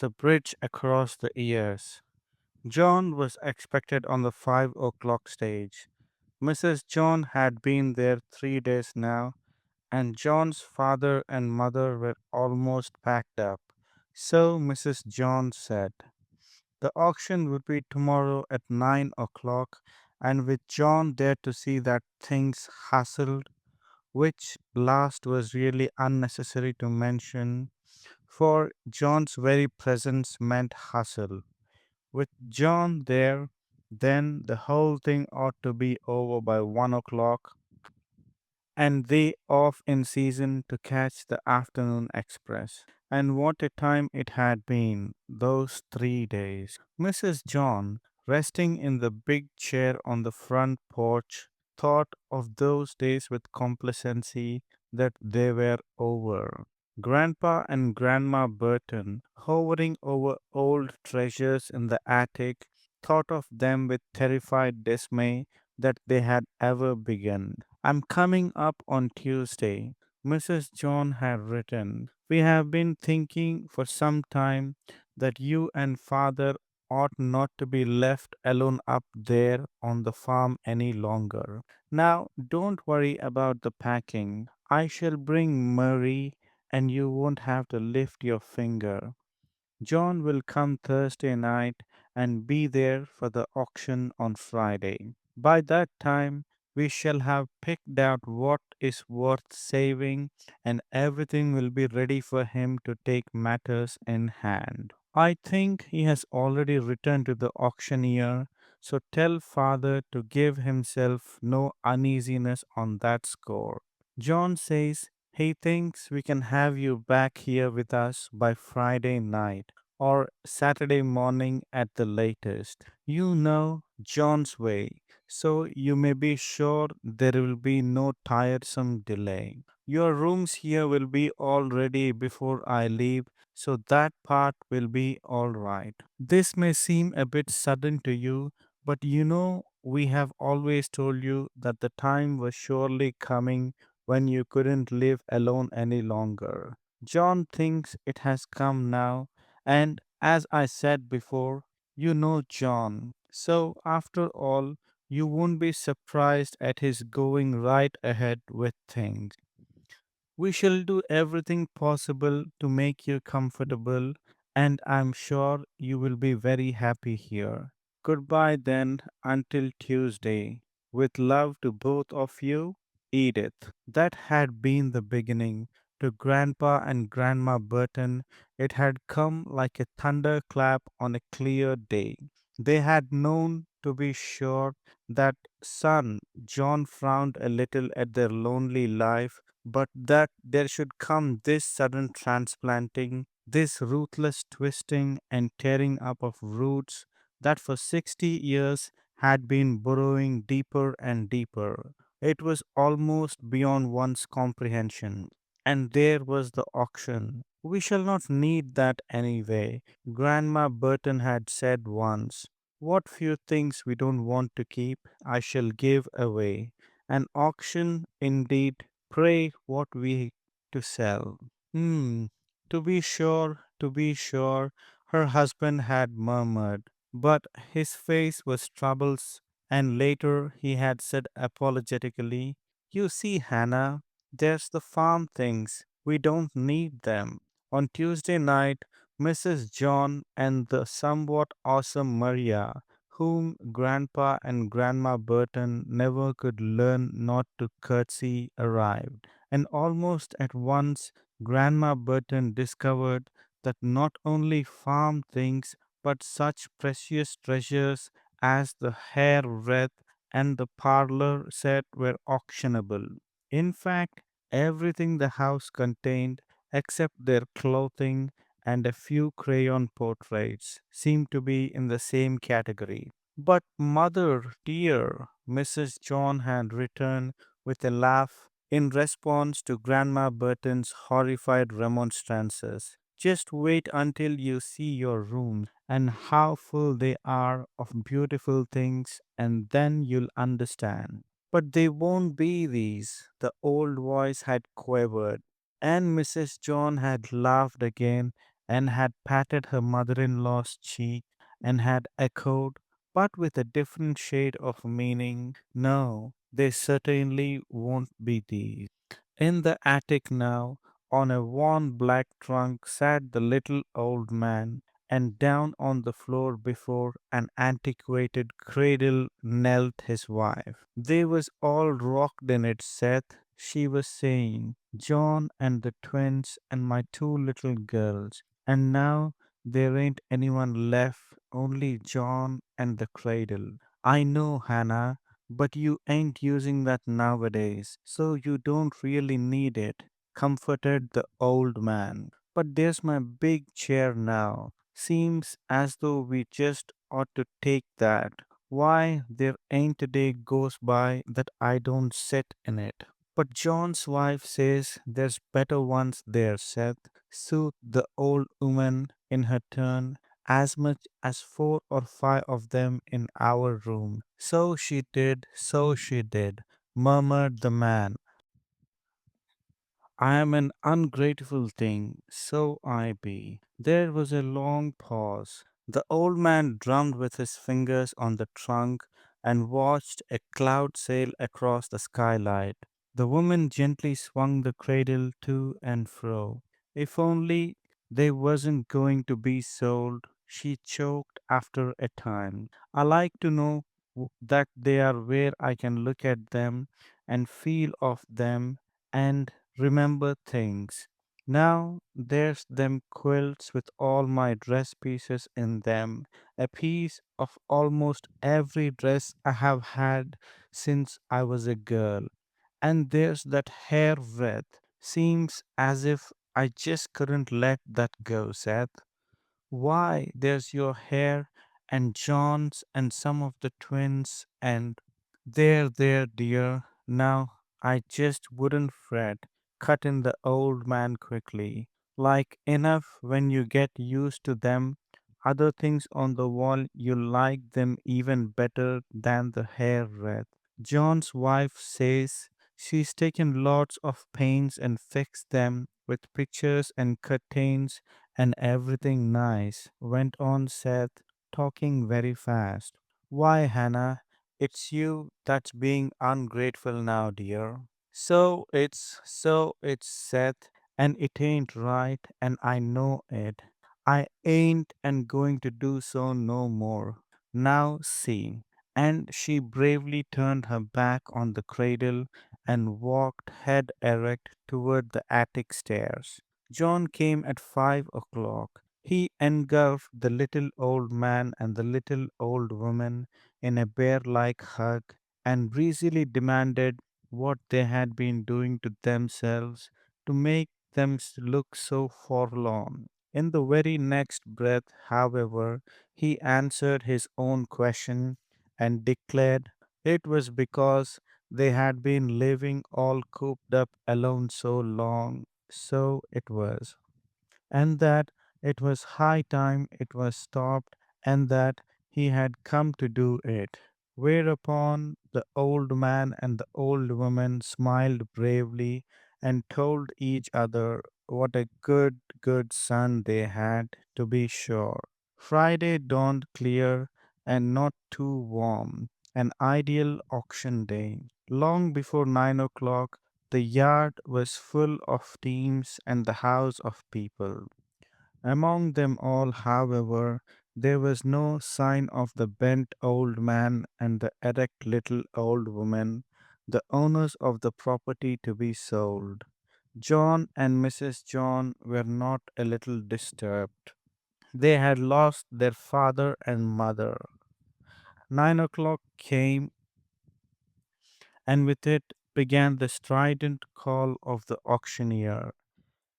the bridge across the years. John was expected on the 5 o'clock stage. Mrs. John had been there 3 days now, and John's father and mother were almost packed up. So Mrs. John said, the auction would be tomorrow at 9 o'clock, and with John there to see that things hustled, which last was really unnecessary to mention, for John's very presence meant hustle. With John there, then the whole thing ought to be over by 1 o'clock, and they off in season to catch the afternoon express. And what a time it had been, those 3 days. Mrs. John, resting in the big chair on the front porch, thought of those days with complacency that they were over. Grandpa and Grandma Burton, hovering over old treasures in the attic, thought of them with terrified dismay that they had ever begun. I'm coming up on Tuesday. Mrs. John had written, we have been thinking for some time that you and father ought not to be left alone up there on the farm any longer. Now, don't worry about the packing. I shall bring Murray and you won't have to lift your finger. John will come Thursday night and be there for the auction on Friday. By that time, we shall have picked out what is worth saving, and everything will be ready for him to take matters in hand. I think he has already written to the auctioneer, so tell father to give himself no uneasiness on that score. John says he thinks we can have you back here with us by Friday night or Saturday morning at the latest. You know John's way, so you may be sure there will be no tiresome delay. Your rooms here will be all ready before I leave, so that part will be all right. This may seem a bit sudden to you, but you know we have always told you that the time was surely coming when you couldn't live alone any longer. John thinks it has come now, and as I said before, you know John. So, after all, you won't be surprised at his going right ahead with things. We shall do everything possible to make you comfortable, and I'm sure you will be very happy here. Goodbye then until Tuesday. With love to both of you, Edith. That had been the beginning. To Grandpa and Grandma Burton, it had come like a thunderclap on a clear day. They had known, to be sure, that son John frowned a little at their lonely life, but that there should come this sudden transplanting, this ruthless twisting and tearing up of roots that for 60 years had been burrowing deeper and deeper. It was almost beyond one's comprehension. And there was the auction. We shall not need that anyway. Grandma Burton had said once, what few things we don't want to keep, I shall give away. An auction, indeed, pray what we to sell. Hmm, to be sure, her husband had murmured, but his face was troubled, and later he had said apologetically, you see, Hannah, there's the farm things. We don't need them. On Tuesday night, Mrs. John and the somewhat awesome Maria, whom Grandpa and Grandma Burton never could learn not to curtsy, arrived. And almost at once, Grandma Burton discovered that not only farm things, but such precious treasures as the hair wreath and the parlor set were auctionable. In fact, everything the house contained, except their clothing and a few crayon portraits, seemed to be in the same category. But, mother dear, Mrs. John had returned with a laugh in response to Grandma Burton's horrified remonstrances. Just wait until you see your rooms and how full they are of beautiful things, and then you'll understand. But they won't be these, the old voice had quavered, and Mrs. John had laughed again and had patted her mother in law's cheek and had echoed, but with a different shade of meaning, "No, they certainly won't be these." In the attic now, on a worn black trunk, sat the little old man, and down on the floor before an antiquated cradle knelt his wife. They was all rocked in it, Seth, she was saying. "John and the twins and my two little girls. And now there ain't anyone left, only John and the cradle." "I know, Hannah, but you ain't using that nowadays, so you don't really need it," comforted the old man. "But there's my big chair now. Seems as though we just ought to take that. Why, there ain't a day goes by that I don't sit in it." "But John's wife says there's better ones there, Seth," soothed the old woman in her turn. "As much as 4 or 5 of them in our room." So she did," murmured the man. "I am an ungrateful thing, so I be." There was a long pause. The old man drummed with his fingers on the trunk and watched a cloud sail across the skylight. The woman gently swung the cradle to and fro. "If only they wasn't going to be sold," she choked after a time. "I like to know that they are where I can look at them and feel of them and remember things. Now there's them quilts with all my dress pieces in them, a piece of almost every dress I have had since I was a girl. And there's that hair wreath. Seems as if I just couldn't let that go, Seth. Why, there's your hair and John's and some of the twins and there, dear. Now I just wouldn't fret," cut in the old man quickly. "Like enough when you get used to them. Other things on the wall you like them even better than the hair wreath. John's wife says she's taken lots of pains and fixed them with pictures and curtains and everything nice," went on Seth, talking very fast. "Why, Hannah, it's you that's being ungrateful now, dear." So it's Seth, and it ain't right, and I know it. I ain't and going to do so no more. Now see." And she bravely turned her back on the cradle and walked head erect toward the attic stairs. John came at 5 o'clock. He engulfed the little old man and the little old woman in a bear like hug and breezily demanded what they had been doing to themselves to make them look so forlorn. In the very next breath, however, he answered his own question and declared it was because they had been living all cooped up alone so long. So it was, and that it was high time it was stopped, and that he had come to do it. Whereupon the old man and the old woman smiled bravely and told each other what a good son they had, to be sure. Friday dawned clear and not too warm, an ideal auction day. Long before 9 o'clock, the yard was full of teams and the house of people. Among them all, however, there was no sign of the bent old man and the erect little old woman, the owners of the property to be sold. John and Mrs. John were not a little disturbed. They had lost their father and mother. 9 o'clock came, and with it began the strident call of the auctioneer.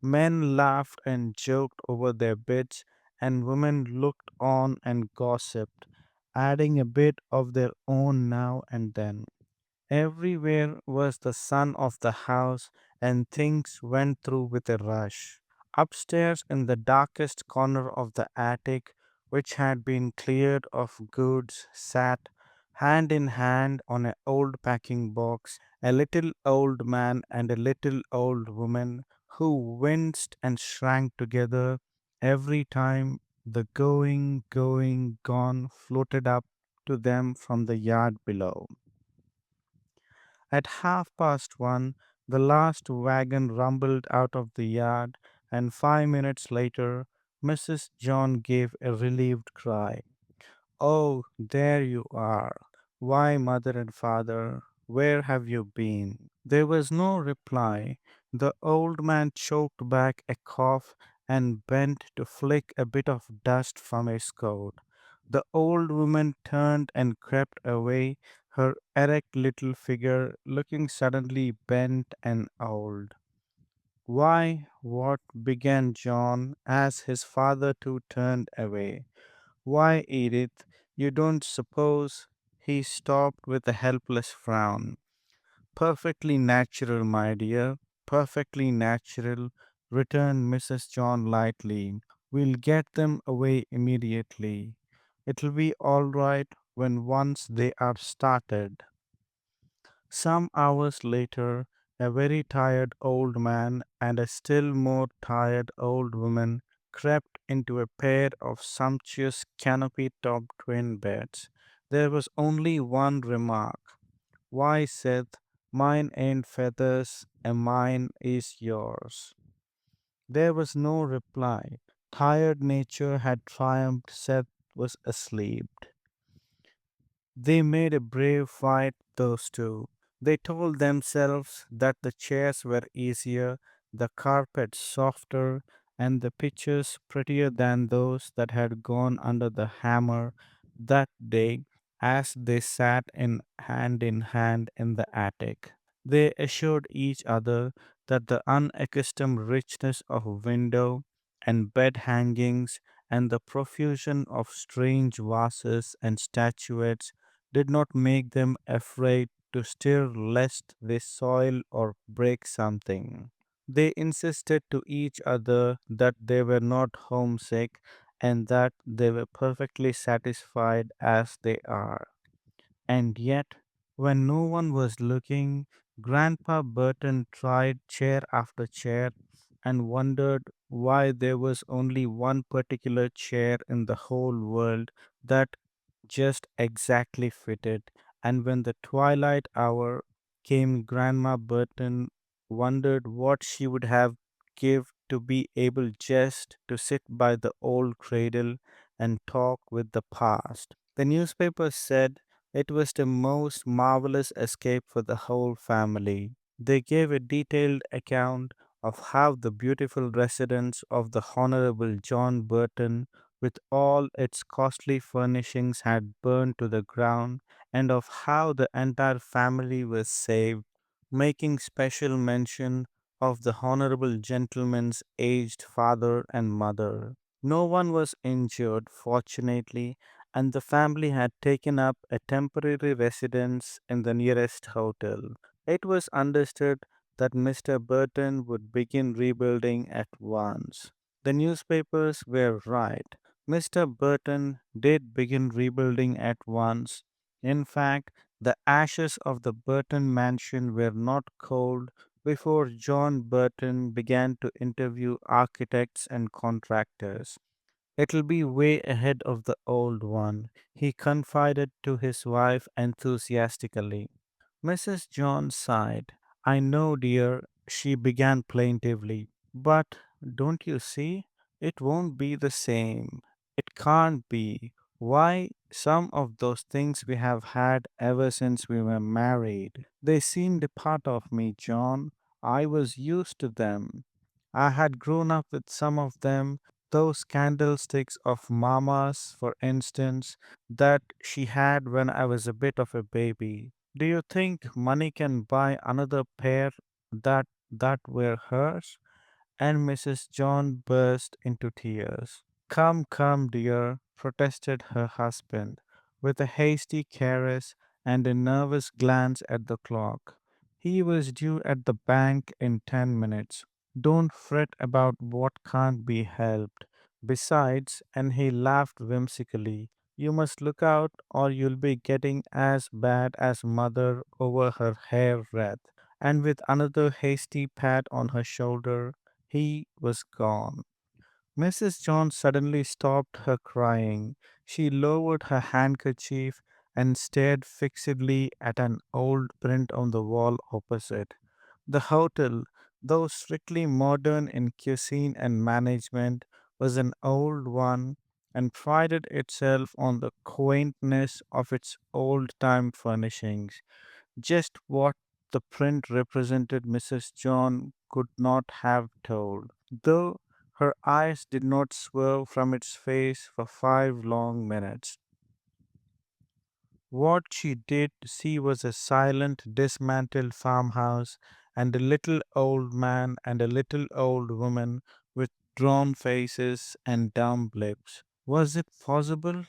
Men laughed and joked over their bids, and women looked on and gossiped, adding a bit of their own now and then. Everywhere was the son of the house, and things went through with a rush. Upstairs, in the darkest corner of the attic, which had been cleared of goods, sat, hand in hand on an old packing box, a little old man and a little old woman who winced and shrank together every time the going, gone floated up to them from the yard below. At 1:30, the last wagon rumbled out of the yard, and 5 minutes later, Mrs. John gave a relieved cry. Oh, there you are. Why, mother and father, where have you been? There was no reply. The old man choked back a cough and bent to flick a bit of dust from his coat. The old woman turned and crept away, her erect little figure looking suddenly bent and old. Why, what began John as his father too turned away. Why, Edith, you don't suppose he stopped with a helpless frown. Perfectly natural, my dear, perfectly natural, returned Mrs. John lightly. We'll get them away immediately. It'll be all right when once they are started. Some hours later, a very tired old man and a still more tired old woman crept into a pair of sumptuous canopy topped twin beds. There was only one remark. Why, Seth, mine ain't feathers, and mine is yours. There was no reply. Tired nature had triumphed. Seth was asleep. They made a brave fight, those two. They told themselves that the chairs were easier, the carpet softer, and the pictures prettier than those that had gone under the hammer that day as they sat in hand in the attic. They assured each other that the unaccustomed richness of window and bed hangings and the profusion of strange vases and statuettes did not make them afraid to stir lest they soil or break something. They insisted to each other that they were not homesick and that they were perfectly satisfied as they are. And yet, when no one was looking, Grandpa Burton tried chair after chair and wondered why there was only one particular chair in the whole world that just exactly fitted. And when the twilight hour came, Grandma Burton wondered what she would have give to be able just to sit by the old cradle and talk with the past. The newspaper said it was the most marvelous escape for the whole family. They gave a detailed account of how the beautiful residence of the Honorable John Burton, with all its costly furnishings, had burned to the ground, and of how the entire family was saved, making special mention of the Honorable Gentleman's aged father and mother. No one was injured, fortunately, and the family had taken up a temporary residence in the nearest hotel. It was understood that Mr. Burton would begin rebuilding at once. The newspapers were right. Mr. Burton did begin rebuilding at once. In fact, the ashes of the Burton mansion were not cold before John Burton began to interview architects and contractors. It'll be way ahead of the old one, he confided to his wife enthusiastically. Mrs. John sighed. I know, dear, she began plaintively, but don't you see? It won't be the same. It can't be. Why, some of those things we have had ever since we were married. They seemed a part of me, John. I was used to them. I had grown up with some of them, those candlesticks of Mamma's, for instance, that she had when I was a bit of a baby. Do you think money can buy another pair that were hers? And Mrs. John burst into tears. Come, come, dear, protested her husband, with a hasty caress and a nervous glance at the clock. He was due at the bank in 10 minutes. Don't fret about what can't be helped. Besides, and he laughed whimsically, you must look out or you'll be getting as bad as mother over her hair wreath. And with another hasty pat on her shoulder, he was gone. Mrs. John suddenly stopped her crying. She lowered her handkerchief and stared fixedly at an old print on the wall opposite. The hotel, though strictly modern in cuisine and management, was an old one and prided itself on the quaintness of its old time furnishings. Just what the print represented Mrs. John could not have told, though her eyes did not swerve from its face for 5 long minutes. What she did see was a silent, dismantled farmhouse, and a little old man and a little old woman with drawn faces and dumb lips. Was it possible?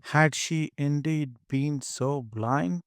Had she indeed been so blind?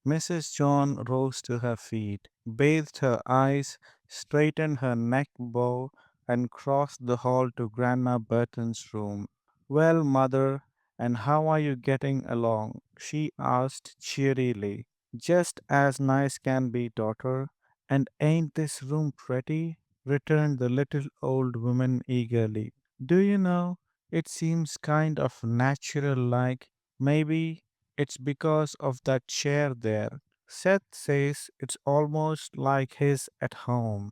Mrs. John rose to her feet, bathed her eyes, straightened her neck bow, and crossed the hall to Grandma Burton's room. Well, mother, and how are you getting along? She asked cheerily. Just as nice can be, daughter. And ain't this room pretty? Returned the little old woman eagerly. Do you know, it seems kind of natural like. Maybe it's because of that chair there. Seth says it's almost like his at home.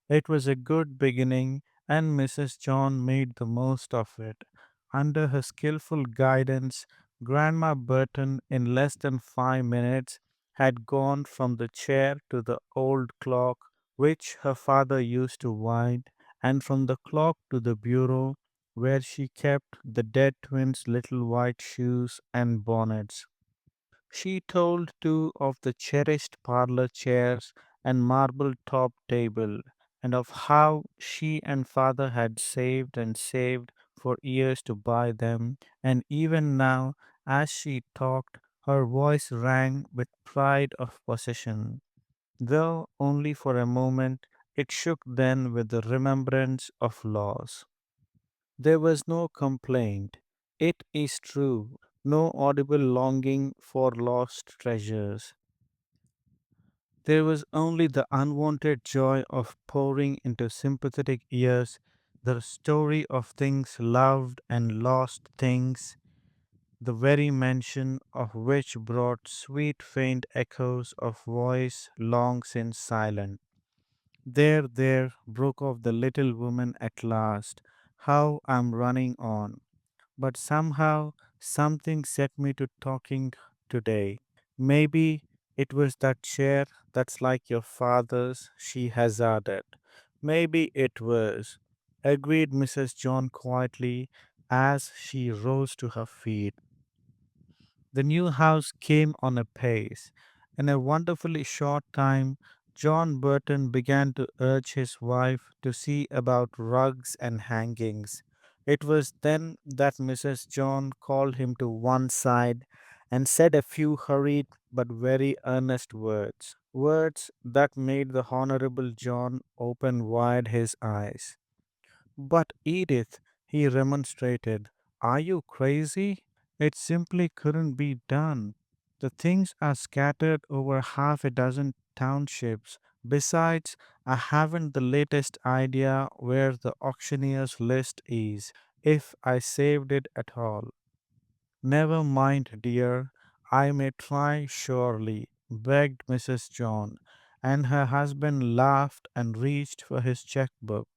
It was a good beginning, and Mrs. John made the most of it. Under her skillful guidance, Grandma Burton, in less than 5 minutes, had gone from the chair to the old clock which her father used to wind, and from the clock to the bureau where she kept the dead twins' little white shoes and bonnets. She told too of the cherished parlor chairs and marble top table, and of how she and father had saved and saved for years to buy them, and even now, as she talked, her voice rang with pride of possession. Though only for a moment, it shook then with the remembrance of loss. There was no complaint, it is true, no audible longing for lost treasures. There was only the unwanted joy of pouring into sympathetic ears the story of things loved and lost things, the very mention of which brought sweet faint echoes of voice long since silent. There, there, broke off the little woman at last. How I'm running on. But somehow something set me to talking today. Maybe it was that chair that's like your father's, she hazarded. Maybe it was, agreed Mrs. John quietly as she rose to her feet. The new house came on apace. In a wonderfully short time, John Burton began to urge his wife to see about rugs and hangings. It was then that Mrs. John called him to one side and said a few hurried but very earnest words, words that made the Honorable John open wide his eyes. But Edith, he remonstrated, are you crazy? It simply couldn't be done. The things are scattered over half a dozen townships. Besides, I haven't the latest idea where the auctioneer's list is, if I saved it at all. Never mind, dear. I may try surely, begged Mrs. John, and her husband laughed and reached for his checkbook.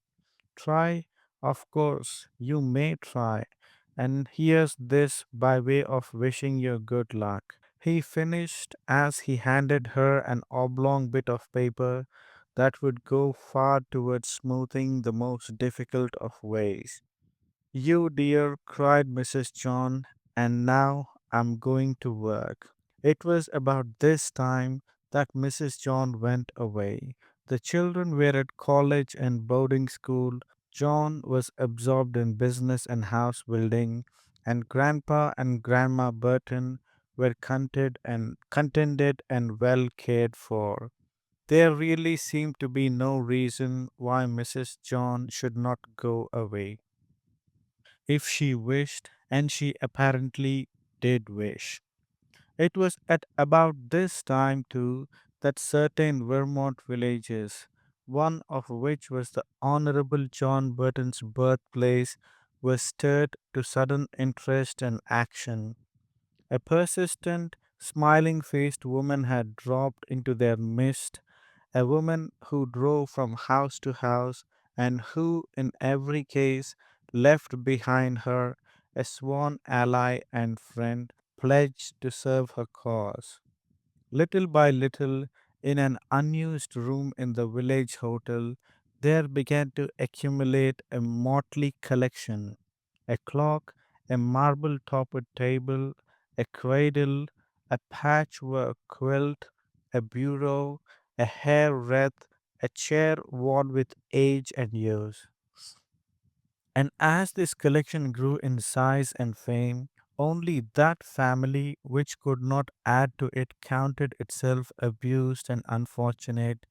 Try, of course, you may try. And here's this by way of wishing you good luck. He finished as he handed her an oblong bit of paper that would go far towards smoothing the most difficult of ways. You dear, cried Mrs. John, and now I'm going to work. It was about this time that Mrs. John went away. The children were at college and boarding school. John was absorbed in business and house building, and Grandpa and Grandma Burton were contented and well cared for. There really seemed to be no reason why Mrs. John should not go away if she wished, and she apparently did wish. It was at about this time, too, that certain Vermont villages one of which was the Honorable John Burton's birthplace, was stirred to sudden interest and action. A persistent, smiling faced woman had dropped into their midst, a woman who drove from house to house and who, in every case, left behind her a sworn ally and friend pledged to serve her cause. Little by little, in an unused room in the village hotel, there began to accumulate a motley collection: a clock, a marble topped table, a cradle, a patchwork quilt, a bureau, a hair wreath, a chair worn with age and years. And as this collection grew in size and fame, only that family which could not add to it counted itself abused and unfortunate.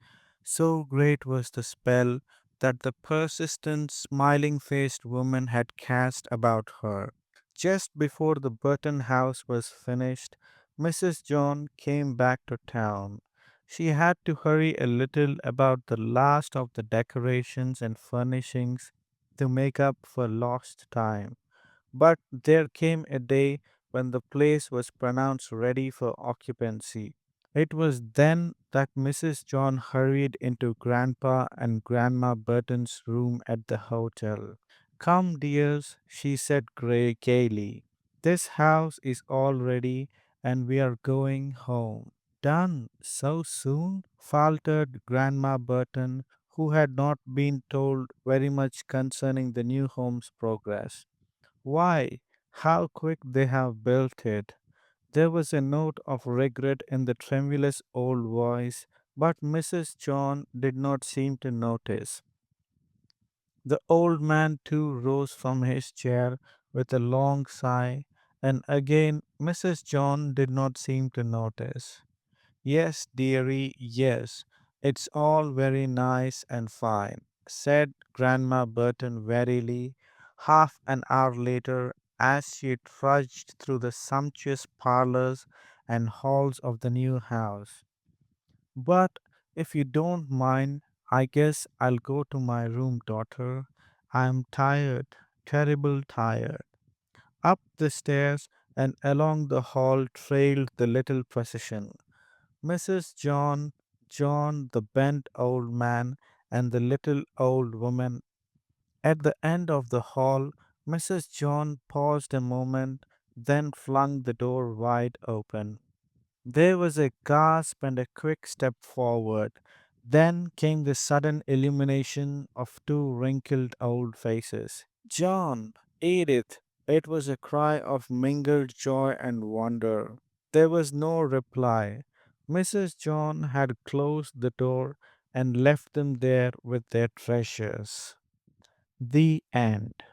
So great was the spell that the persistent, smiling faced woman had cast about her. Just before the Burton house was finished, Mrs. John came back to town. She had to hurry a little about the last of the decorations and furnishings to make up for lost time. But there came a day when the place was pronounced ready for occupancy. It was then that Mrs. John hurried into Grandpa and Grandma Burton's room at the hotel. Come, dears, she said gaily. This house is all ready and we are going home. Done so soon? Faltered Grandma Burton, who had not been told very much concerning the new home's progress. Why, how quick they have built it! There was a note of regret in the tremulous old voice, but Mrs. John did not seem to notice. The old man too rose from his chair with a long sigh, and again Mrs. John did not seem to notice. Yes, dearie, yes, it's all very nice and fine, said Grandma Burton wearily, half an hour later, as she trudged through the sumptuous parlors and halls of the new house. But if you don't mind, I guess I'll go to my room, daughter. I'm tired, terrible tired. Up the stairs and along the hall trailed the little procession. Mrs. John, John, the bent old man, and the little old woman. At the end of the hall, Mrs. John paused a moment, then flung the door wide open. There was a gasp and a quick step forward. Then came the sudden illumination of two wrinkled old faces. John, Edith! It was a cry of mingled joy and wonder. There was no reply. Mrs. John had closed the door and left them there with their treasures. The end.